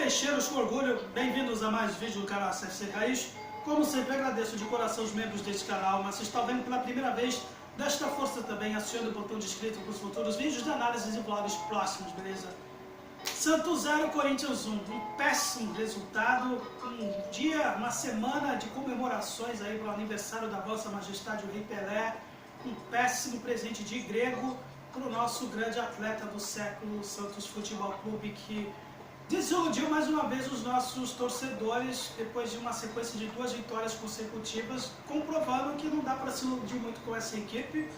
peixeiros com orgulho, bem-vindos a mais um vídeo do canal CFC Raiz. Como sempre, agradeço de coração os membros deste canal, mas se está vendo pela primeira vez, desta força também, acione o botão de inscrito para os futuros vídeos de análises e vlogs próximos, beleza? Santos 0, Corinthians 1, um péssimo resultado, um dia, uma semana de comemorações aí para o aniversário da Vossa Majestade, o Rei Pelé, um péssimo presente de grego para o nosso grande atleta do século, o Santos Futebol Clube, que desiludiu mais uma vez os nossos torcedores depois de uma sequência de 2 vitórias consecutivas, comprovando que não dá para se iludir muito com essa equipe.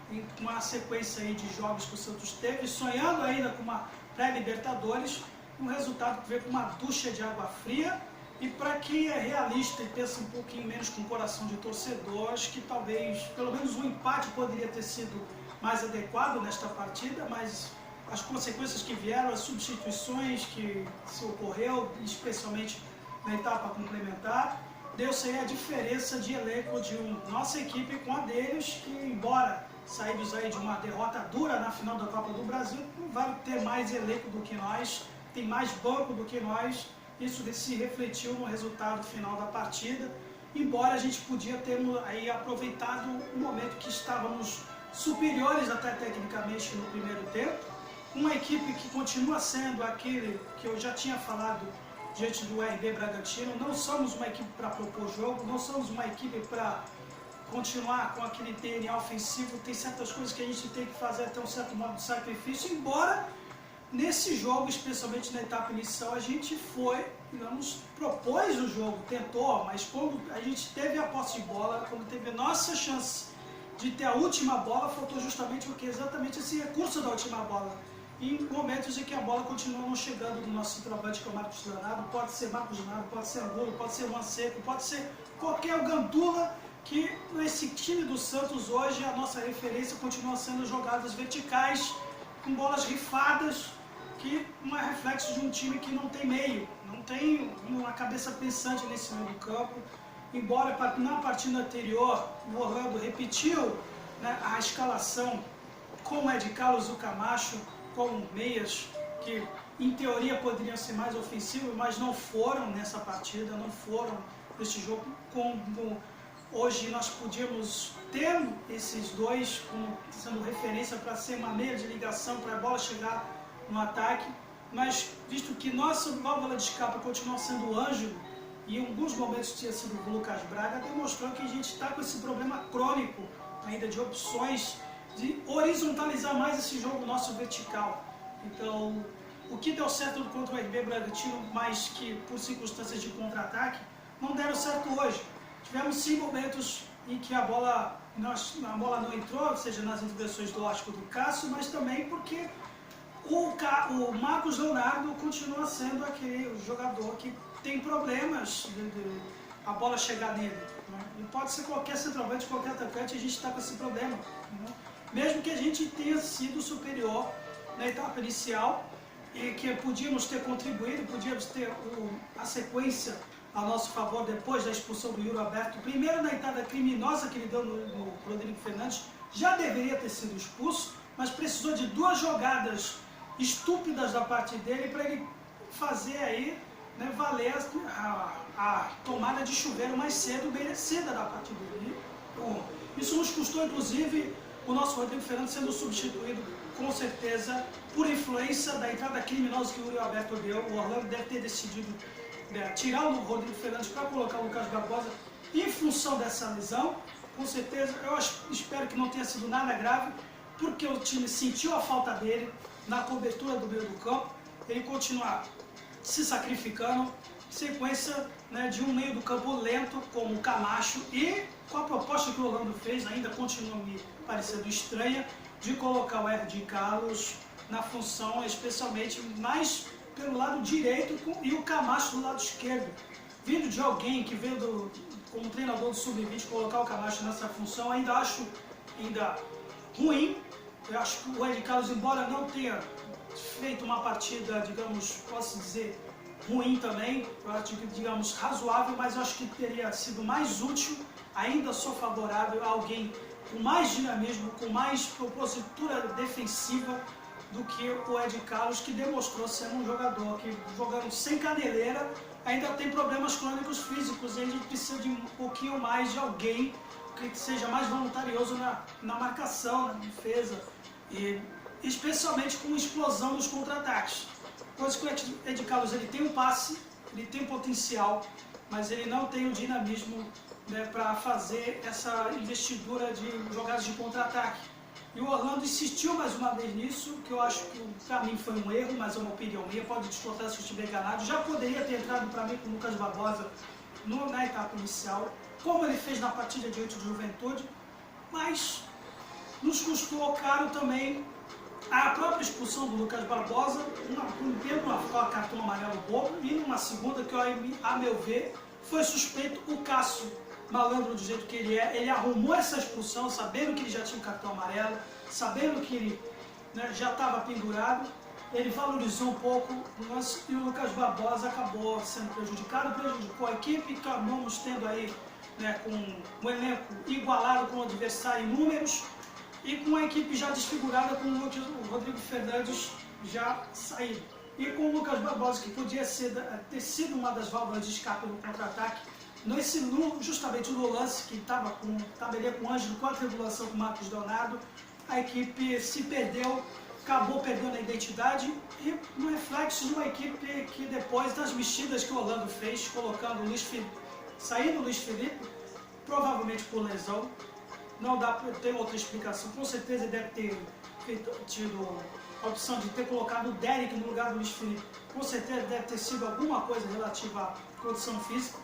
Em uma sequência aí de jogos que o Santos teve, sonhando ainda com uma pré-Libertadores, um resultado que veio com uma ducha de água fria. E para quem é realista e pensa um pouquinho menos com o coração de torcedor, acho que talvez pelo menos um empate poderia ter sido mais adequado nesta partida, mas as consequências que vieram, as substituições que se ocorreu, especialmente na etapa complementar, deu-se aí a diferença de elenco de nossa equipe com a deles, que embora saídos aí de uma derrota dura na final da Copa do Brasil, não vai ter mais elenco do que nós, tem mais banco do que nós. Isso se refletiu no resultado final da partida, embora a gente podia ter aí aproveitado o momento que estávamos superiores até tecnicamente no primeiro tempo. Uma equipe que continua sendo aquele que eu já tinha falado diante do RB Bragantino. Não somos uma equipe para propor jogo, não somos uma equipe para continuar com aquele DNA ofensivo. Tem certas coisas que a gente tem que fazer até um certo modo de sacrifício, embora nesse jogo, especialmente na etapa inicial, a gente foi, digamos, propôs o jogo, tentou, mas quando a gente teve a posse de bola, quando teve a nossa chance de ter a última bola, faltou justamente o que? Exatamente esse recurso da última bola. Em momentos em que a bola continua não chegando no nosso centroavante, que é o Marcos Leonardo, pode ser Marcos Leonardo, pode ser Angulo, pode ser Juan Seco, pode ser qualquer Gandula, que nesse time do Santos hoje a nossa referência continua sendo jogadas verticais, com bolas rifadas, que não é reflexo de um time que não tem meio, não tem uma cabeça pensante nesse meio do campo. Embora na partida anterior o Orlando repetiu, né, a escalação com o Ed Carlos e o Camacho, com meias que em teoria poderiam ser mais ofensivos, mas não foram nessa partida, não foram nesse jogo, como hoje nós podíamos ter esses dois como sendo referência para ser uma meia de ligação para a bola chegar no ataque, mas visto que nossa válvula de escape continua sendo o Ângelo, e em alguns momentos tinha sido o Lucas Braga, demonstrou que a gente está com esse problema crônico ainda de opções, de horizontalizar mais esse jogo nosso vertical. Então, o que deu certo contra o RB Bragantino, mas que por circunstâncias de contra-ataque, não deram certo hoje. Tivemos sim momentos em que a bola não entrou, seja nas intervenções do Oscar do Cássio, mas também porque o Marcos Leonardo continua sendo aquele jogador que tem problemas de a bola chegar nele, né? E pode ser qualquer centroavante, qualquer atacante, a gente está com esse problema, né? Mesmo que a gente tenha sido superior na etapa inicial e que podíamos ter contribuído, podíamos ter a sequência a nosso favor depois da expulsão do Yuri Alberto, primeiro na entrada criminosa que ele deu no Rodrigo Fernandes, já deveria ter sido expulso, mas precisou de 2 jogadas estúpidas da parte dele para ele fazer aí, né, valer a tomada de chuveiro mais cedo, merecida da parte dele. Isso nos custou, inclusive, o nosso Rodrigo Fernandes sendo substituído, com certeza, por influência da entrada criminosa que o Yuri Alberto deu. O Orlando deve ter decidido tirar o Rodrigo Fernandes para colocar o Lucas Barbosa em função dessa lesão. Com certeza, eu espero que não tenha sido nada grave, porque o time sentiu a falta dele na cobertura do meio do campo. Ele continua se sacrificando, sequência, né, de um meio do campo lento como o Camacho, e com a proposta que o Orlando fez, ainda continua me parecendo estranha, de colocar o Ed Carlos na função, especialmente mais pelo lado direito e o Camacho do lado esquerdo. Vindo de alguém que veio como treinador do Sub-20, colocar o Camacho nessa função, ainda acho ruim. Eu acho que o Ed Carlos, embora não tenha feito uma partida, digamos, posso dizer, ruim também, eu acho que, digamos, razoável, mas eu acho que teria sido mais útil, ainda sou favorável a alguém com mais dinamismo, com mais propositura defensiva, do que o Ed Carlos, que demonstrou ser um jogador que, jogando sem caneleira, ainda tem problemas crônicos físicos, e a gente precisa de um pouquinho mais de alguém que seja mais voluntarioso na marcação, na defesa, e especialmente com explosão dos contra-ataques. Pois que o Ed Carlos ele tem um passe, ele tem potencial, mas ele não tem o dinamismo, né, para fazer essa investidura de jogadas de contra-ataque. E o Orlando insistiu mais uma vez nisso, que eu acho que para mim foi um erro, mas é uma opinião minha, pode discordar se eu estiver enganado. Já poderia ter entrado para mim com o Lucas Barbosa na etapa inicial, como ele fez na partida de 8 de Juventude, mas nos custou caro também a própria expulsão do Lucas Barbosa, uma cartão amarelo bobo, e numa segunda que, a meu ver, foi suspeito o Cássio, malandro do jeito que ele arrumou essa expulsão, sabendo que ele já tinha um cartão amarelo, sabendo que ele, né, já estava pendurado, ele valorizou um pouco o lance e o Lucas Barbosa acabou sendo prejudicado, prejudicou a equipe, acabamos tendo aí, né, com um elenco igualado com o adversário em números e com a equipe já desfigurada, com o Rodrigo Fernandes já saído. E com o Lucas Barbosa, que podia ter sido uma das válvulas de escape no contra-ataque, justamente no lance que estava com o Ângelo com a tribulação com o Marcos Leonardo, a equipe se perdeu, acabou perdendo a identidade e no reflexo de uma equipe que depois das mexidas que o Orlando fez, colocando saindo o Luiz Felipe, provavelmente por lesão, não dá para ter outra explicação, com certeza ele deve ter tido a opção de ter colocado o Derek no lugar do Luiz Felipe, com certeza deve ter sido alguma coisa relativa à condição física.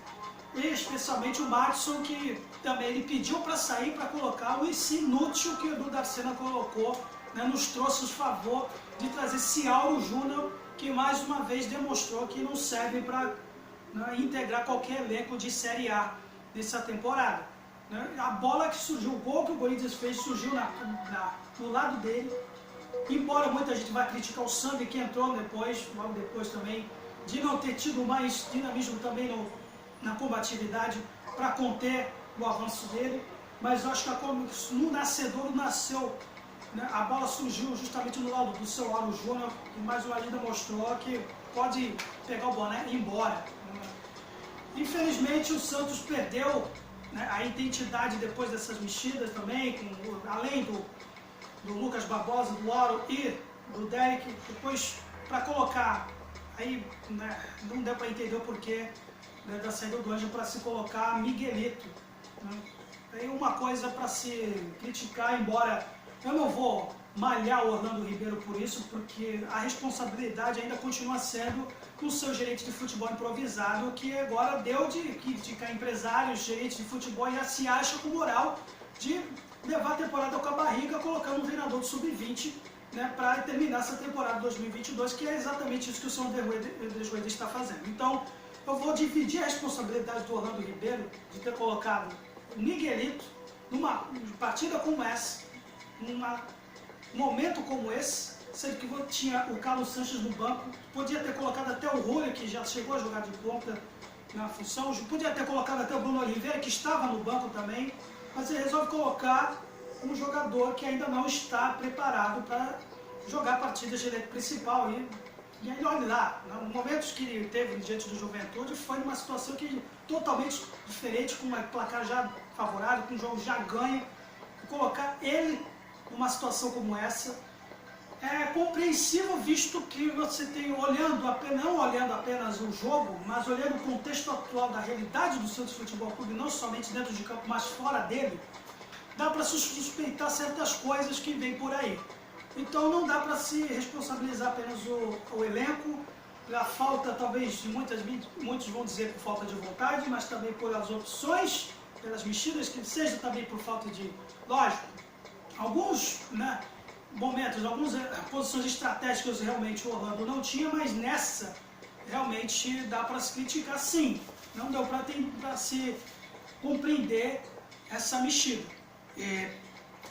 E especialmente o Madison, que também ele pediu para sair para colocar o inútil que o Edu Darcena colocou, né, nos trouxe o favor de trazer Ciauro Júnior, que mais uma vez demonstrou que não serve para, né, integrar qualquer elenco de Série A nessa temporada. Né? A bola que surgiu, o gol que o Corinthians fez, surgiu no lado dele, embora muita gente vá criticar o Sandri, que entrou logo depois também, de não ter tido mais dinamismo também na combatividade para conter o avanço dele, mas eu acho que no nascedouro nasceu, né, a bola surgiu justamente no lado do seu Ciauro Júnior, e mais uma vez demonstrou que pode pegar o boné e ir embora. Infelizmente o Santos perdeu, né, a identidade depois dessas mexidas também, além do Lucas Barbosa, do Lauro e do Derek, depois para colocar, aí, né, não deu para entender o porquê, né, da saída do Ângelo para se colocar Miguelito. Né? Aí uma coisa para se criticar, embora eu não vou malhar o Orlando Ribeiro por isso, porque a responsabilidade ainda continua sendo com o seu gerente de futebol improvisado, que agora deu de criticar empresários, gerentes de futebol, e já se acha com moral de levar a temporada com a barriga, colocando um treinador de sub-20, né, para terminar essa temporada 2022, que é exatamente isso que o São André está fazendo. Então, eu vou dividir a responsabilidade do Orlando Ribeiro de ter colocado o Miguelito numa partida como essa, num momento como esse, sendo que tinha o Carlos Sanches no banco, podia ter colocado até o Rúlio, que já chegou a jogar de ponta na função, podia ter colocado até o Bruno Oliveira, que estava no banco também, mas ele resolve colocar um jogador que ainda não está preparado para jogar partidas de elenco principal. E aí, olha lá, nos momentos que ele teve diante do Juventude, foi numa situação totalmente diferente, com um placar já favorável, com um jogo já ganho. Colocar ele numa situação como essa é compreensível, visto que você tem, não olhando apenas o jogo, mas olhando o contexto atual da realidade do Santos Futebol Clube, não somente dentro de campo, mas fora dele, dá para suspeitar certas coisas que vêm por aí. Então não dá para se responsabilizar apenas o elenco, pela falta, talvez, de muitos vão dizer por falta de vontade, mas também pelas opções, pelas mexidas, que seja também por falta de, lógico, alguns, né, momentos, algumas posições estratégicas realmente o Orlando não tinha, mas nessa realmente dá para se criticar sim. Não deu para se compreender essa mexida.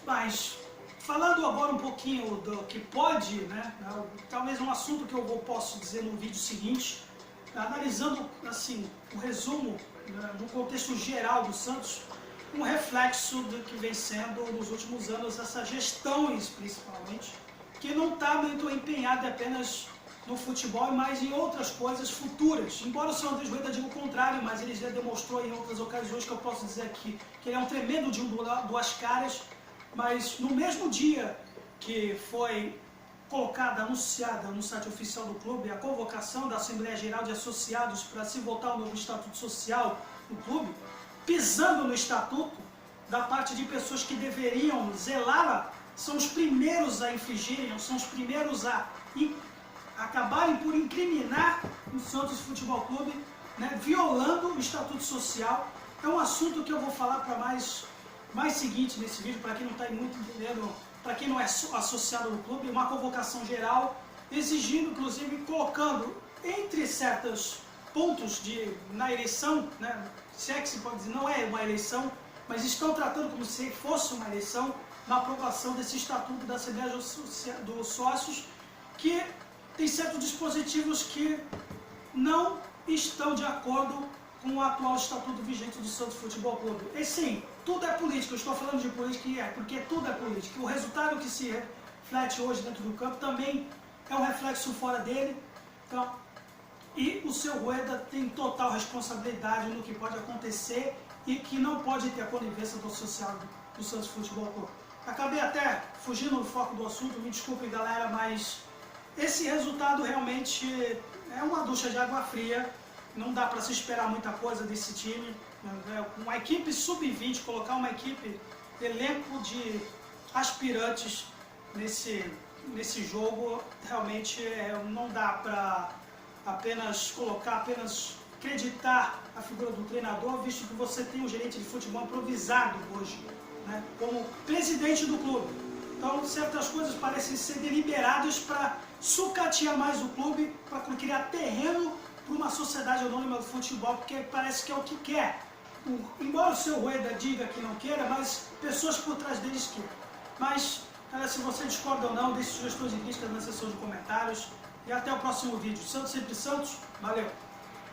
Mas falando agora um pouquinho do que pode, né, talvez um assunto que eu posso dizer no vídeo seguinte, analisando assim o resumo, né, no contexto geral do Santos, um reflexo do que vem sendo nos últimos anos essa gestão, principalmente, que não está muito empenhado apenas no futebol, mas em outras coisas futuras. Embora o senhor Andrés Rueda diga o contrário, mas ele já demonstrou em outras ocasiões que eu posso dizer aqui que ele é um tremendo de duas caras, mas no mesmo dia que foi colocada, anunciada no site oficial do clube a convocação da Assembleia Geral de Associados para se votar o novo Estatuto Social do clube, pisando no Estatuto, da parte de pessoas que deveriam zelá-la, são os primeiros a infringirem, são os primeiros a acabarem por incriminar o Santos Futebol Clube, né, violando o Estatuto Social. É um assunto que eu vou falar para mais seguinte nesse vídeo, para quem não está muito entendendo, para quem não é associado ao clube, uma convocação geral, exigindo, inclusive, colocando entre certos pontos na eleição, né, se é que se pode dizer, não é uma eleição, mas estão tratando como se fosse uma eleição, na aprovação desse Estatuto da Assembleia dos Sócios, que tem certos dispositivos que não estão de acordo com o atual Estatuto vigente do Santos Futebol Clube. E sim, tudo é política, eu estou falando de política porque tudo é política. O resultado que se reflete hoje dentro do campo também é um reflexo fora dele. Então, e o seu Rueda tem total responsabilidade no que pode acontecer e que não pode ter a conivência do social do Santos Futebol Clube. Acabei até fugindo do foco do assunto, me desculpem galera, mas esse resultado realmente é uma ducha de água fria, não dá para se esperar muita coisa desse time. Uma equipe sub-20, colocar uma equipe, elenco de aspirantes nesse jogo, realmente não dá para apenas acreditar a figura do treinador, visto que você tem um gerente de futebol improvisado hoje, né, como presidente do clube. Então, certas coisas parecem ser deliberadas para sucatear mais o clube, para criar terreno para uma sociedade anônima do futebol, porque parece que é o que quer. Embora o seu Rueda diga que não queira, mas pessoas por trás deles querem. Mas, cara, se você discorda ou não, deixe sugestões e críticas na seção de comentários. E até o próximo vídeo. Santos sempre Santos. Valeu!